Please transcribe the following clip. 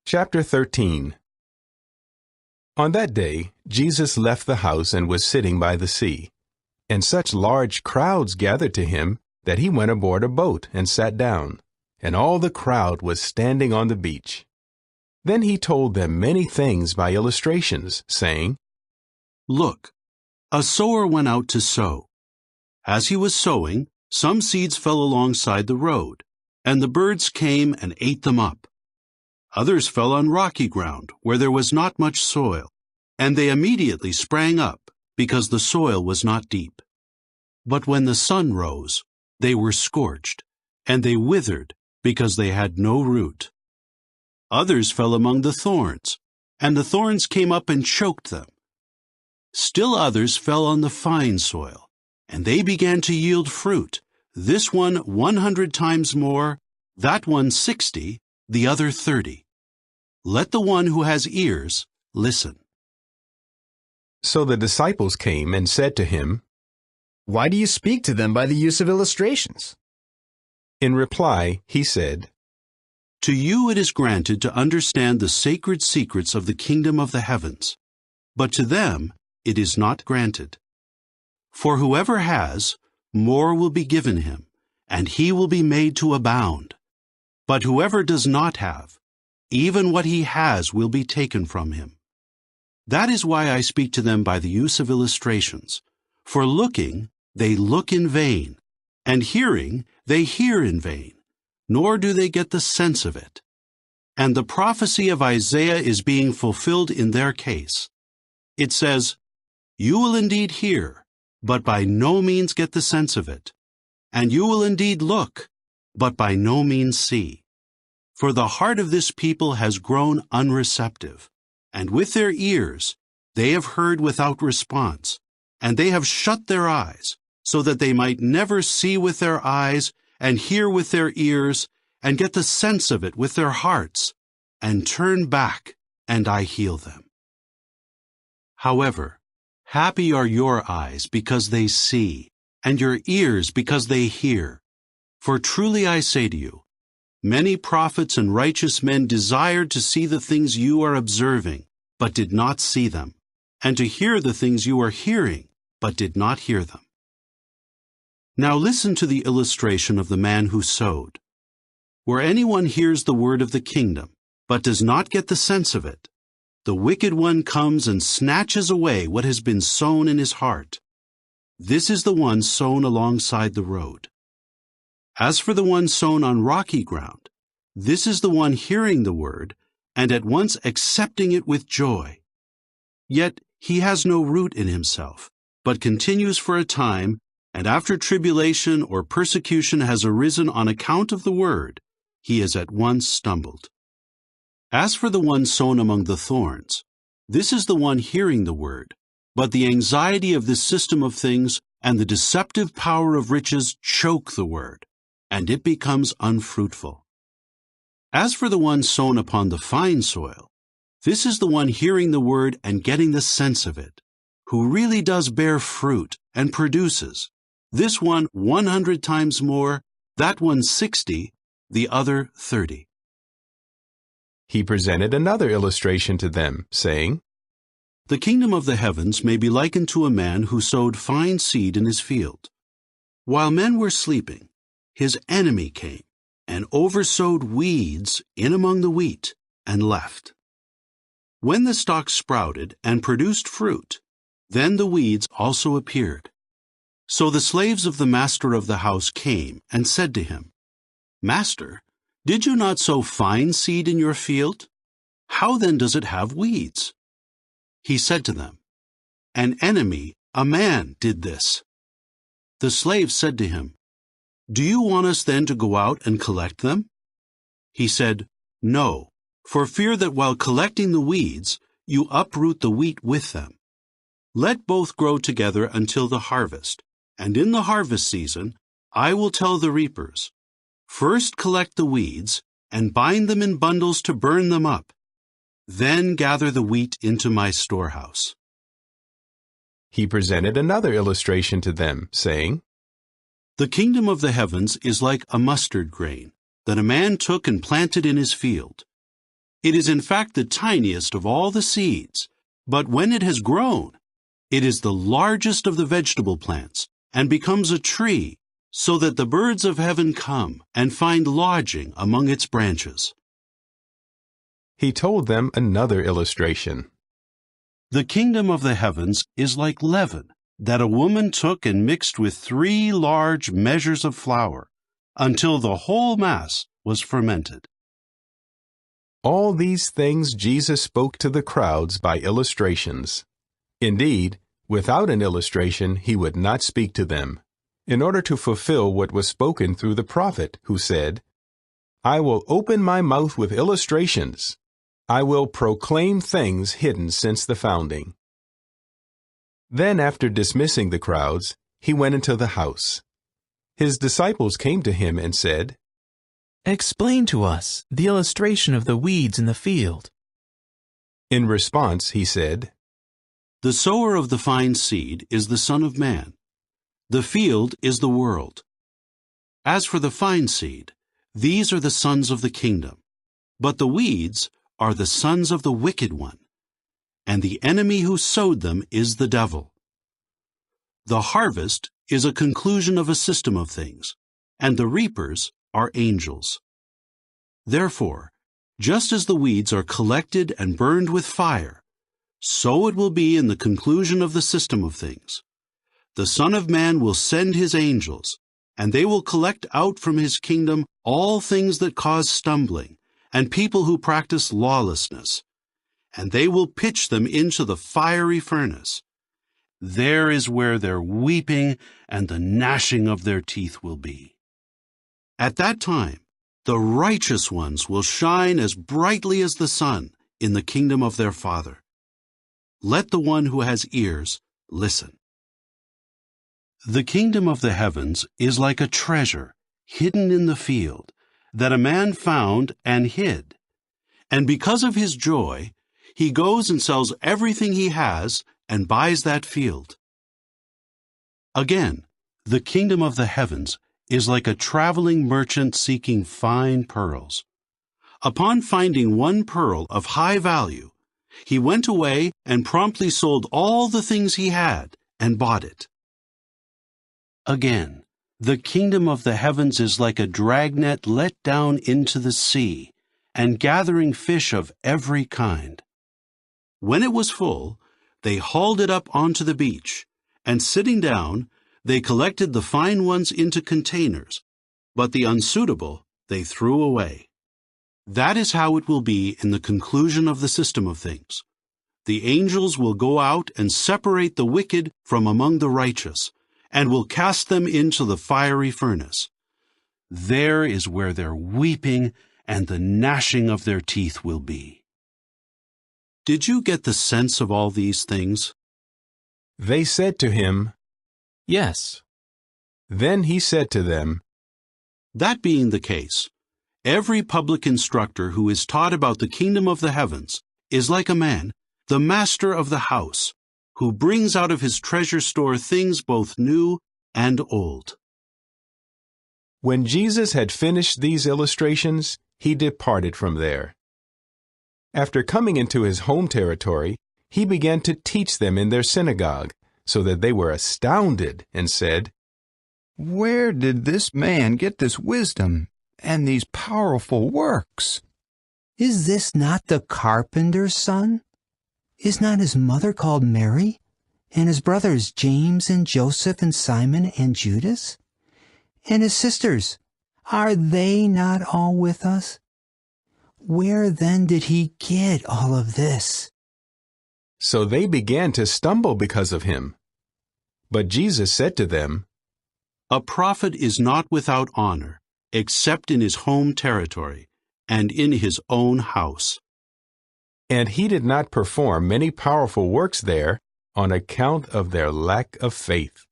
Chapter 13. On that day, Jesus left the house and was sitting by the sea. And such large crowds gathered to him that he went aboard a boat and sat down, and all the crowd was standing on the beach. Then he told them many things by illustrations, saying, "Look, a sower went out to sow. As he was sowing, some seeds fell alongside the road, and the birds came and ate them up. Others fell on rocky ground, where there was not much soil, and they immediately sprang up, because the soil was not deep. But when the sun rose, they were scorched, and they withered, because they had no root. Others fell among the thorns, and the thorns came up and choked them. Still others fell on the fine soil, and they began to yield fruit, this one 100 times more, that one 60, the other 30. Let the one who has ears listen." So the disciples came and said to him, "Why do you speak to them by the use of illustrations?" In reply, he said, "To you it is granted to understand the sacred secrets of the kingdom of the heavens, but to them it is not granted. For whoever has, more will be given him, and he will be made to abound. But whoever does not have, even what he has will be taken from him. That is why I speak to them by the use of illustrations. For looking, they look in vain, and hearing, they hear in vain, nor do they get the sense of it. And the prophecy of Isaiah is being fulfilled in their case. It says, 'You will indeed hear, but by no means get the sense of it. And you will indeed look, but by no means see. For the heart of this people has grown unreceptive, and with their ears they have heard without response, and they have shut their eyes, so that they might never see with their eyes, and hear with their ears, and get the sense of it with their hearts, and turn back, and I heal them.' However, happy are your eyes because they see, and your ears because they hear. For truly I say to you, many prophets and righteous men desired to see the things you are observing, but did not see them, and to hear the things you are hearing, but did not hear them. Now listen to the illustration of the man who sowed. Where anyone hears the word of the kingdom, but does not get the sense of it, the wicked one comes and snatches away what has been sown in his heart. This is the one sown alongside the road. As for the one sown on rocky ground, this is the one hearing the word, and at once accepting it with joy. Yet he has no root in himself, but continues for a time, and after tribulation or persecution has arisen on account of the word, he is at once stumbled. As for the one sown among the thorns, this is the one hearing the word, but the anxiety of this system of things and the deceptive power of riches choke the word, and it becomes unfruitful. As for the one sown upon the fine soil, this is the one hearing the word and getting the sense of it, who really does bear fruit and produces, this one 100 times more, that one 60, the other 30. He presented another illustration to them, saying, "The kingdom of the heavens may be likened to a man who sowed fine seed in his field. While men were sleeping, his enemy came and oversowed weeds in among the wheat and left. When the stalk sprouted and produced fruit, then the weeds also appeared. So the slaves of the master of the house came and said to him, 'Master, did you not sow fine seed in your field? How then does it have weeds?' He said to them, 'An enemy, a man, did this.' The slaves said to him, 'Do you want us then to go out and collect them?' He said, 'No, for fear that while collecting the weeds, you uproot the wheat with them. Let both grow together until the harvest, and in the harvest season I will tell the reapers, first collect the weeds and bind them in bundles to burn them up. Then gather the wheat into my storehouse.'" He presented another illustration to them, saying, "The kingdom of the heavens is like a mustard grain that a man took and planted in his field. It is in fact the tiniest of all the seeds, but when it has grown, it is the largest of the vegetable plants and becomes a tree, so that the birds of heaven come and find lodging among its branches. He told them another illustration. The kingdom of the heavens is like leaven that a woman took and mixed with 3 large measures of flour, until the whole mass was fermented. All these things Jesus spoke to the crowds by illustrations. Indeed, without an illustration he would not speak to them, in order to fulfill what was spoken through the prophet, who said, "I will open my mouth with illustrations. I will proclaim things hidden since the founding." Then, after dismissing the crowds, he went into the house. His disciples came to him and said, "Explain to us the illustration of the weeds in the field." In response, he said, The sower of the fine seed is the Son of Man. The field is the world. As for the fine seed, these are the sons of the kingdom, but the weeds are the sons of the wicked one, and the enemy who sowed them is the devil. The harvest is a conclusion of a system of things, and the reapers are angels. Therefore, just as the weeds are collected and burned with fire, so it will be in the conclusion of the system of things. The Son of Man will send his angels, and they will collect out from his kingdom all things that cause stumbling, and people who practice lawlessness, and they will pitch them into the fiery furnace. There is where their weeping and the gnashing of their teeth will be. At that time, the righteous ones will shine as brightly as the sun in the kingdom of their Father. Let the one who has ears listen. The kingdom of the heavens is like a treasure hidden in the field that a man found and hid. And because of his joy, he goes and sells everything he has and buys that field. Again, the kingdom of the heavens is like a traveling merchant seeking fine pearls. Upon finding one pearl of high value, he went away and promptly sold all the things he had and bought it. Again, the kingdom of the heavens is like a dragnet let down into the sea and gathering fish of every kind. When it was full, they hauled it up onto the beach, and sitting down, they collected the fine ones into containers, but the unsuitable they threw away. That is how it will be in the conclusion of the system of things. The angels will go out and separate the wicked from among the righteous, and will cast them into the fiery furnace. There is where their weeping and the gnashing of their teeth will be. Did you get the sense of all these things? They said to him, "Yes." Then he said to them, That being the case, every public instructor who is taught about the kingdom of the heavens is like a man, the master of the house, who brings out of his treasure store things both new and old. When Jesus had finished these illustrations, he departed from there. After coming into his home territory, he began to teach them in their synagogue, so that they were astounded and said, "Where did this man get this wisdom and these powerful works? Is this not the carpenter's son? Is not his mother called Mary, and his brothers James and Joseph and Simon and Judas? And his sisters, are they not all with us? Where then did he get all of this?" So they began to stumble because of him. But Jesus said to them, A prophet is not without honor, except in his home territory and in his own house. and he did not perform many powerful works there on account of their lack of faith.